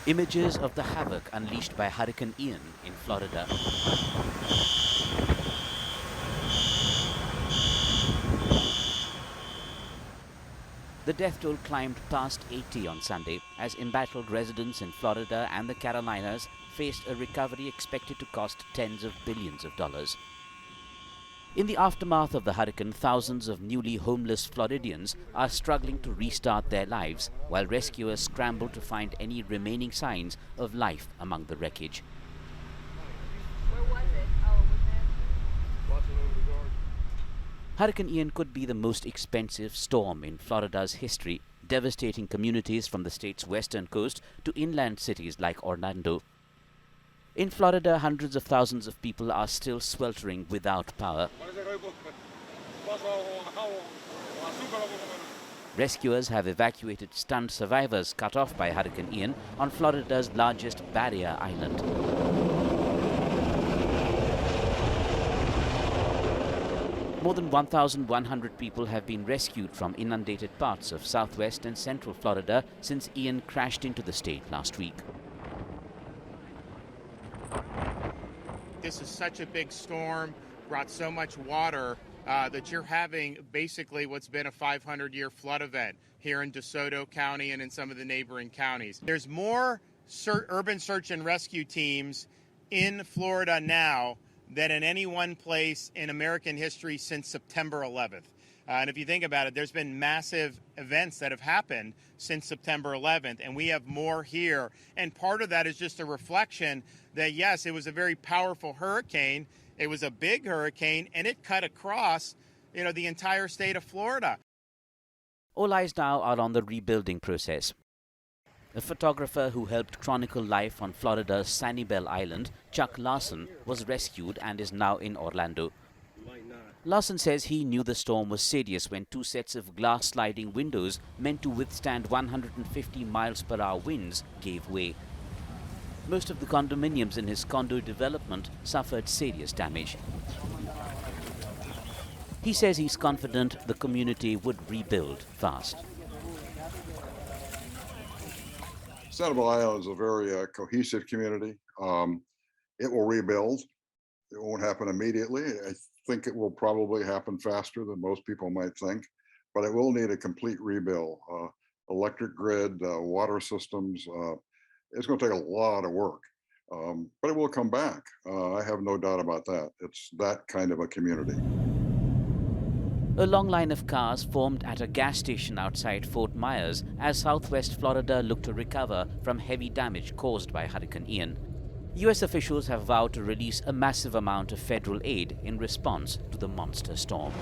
Images of the havoc unleashed by Hurricane Ian in Florida. The death toll climbed past 80 on Sunday as embattled residents in Florida and the Carolinas faced a recovery expected to cost tens of billions of dollars. In the aftermath of the hurricane, thousands of newly homeless Floridians are struggling to restart their lives while rescuers scramble to find any remaining signs of life among the wreckage. Where was it? Oh, was it? Hurricane Ian could be the most expensive storm in Florida's history, devastating communities from the state's western coast to inland cities like Orlando. In Florida, hundreds of thousands of people are still sweltering without power. Rescuers have evacuated stunned survivors cut off by Hurricane Ian on Florida's largest barrier island. More than 1,100 people have been rescued from inundated parts of southwest and central Florida since Ian crashed into the state last week. This is such a big storm, brought so much water that you're having basically what's been a 500-year flood event here in DeSoto County and in some of the neighboring counties. There's more urban search and rescue teams in Florida now than in any one place in American history since September 11th. And if you think about it, there's been massive events that have happened since September 11th, and we have more here. And part of that is just a reflection that, yes, it was a very powerful hurricane. It was a big hurricane, and it cut across, the entire state of Florida. All eyes now are on the rebuilding process. A photographer who helped chronicle life on Florida's Sanibel Island, Chuck Larson, was rescued and is now in Orlando. Larson says he knew the storm was serious when two sets of glass sliding windows meant to withstand 150 miles per hour winds gave way. Most of the condominiums in his condo development suffered serious damage. He says he's confident the community would rebuild fast. Sanibel Island is a very cohesive community. It will rebuild. It won't happen immediately. I think it will probably happen faster than most people might think, but it will need a complete rebuild. Electric grid, water systems. It's going to take a lot of work, but it will come back. I have no doubt about that. It's that kind of a community. A long line of cars formed at a gas station outside Fort Myers as southwest Florida looked to recover from heavy damage caused by Hurricane Ian. U.S. officials have vowed to release a massive amount of federal aid in response to the monster storm.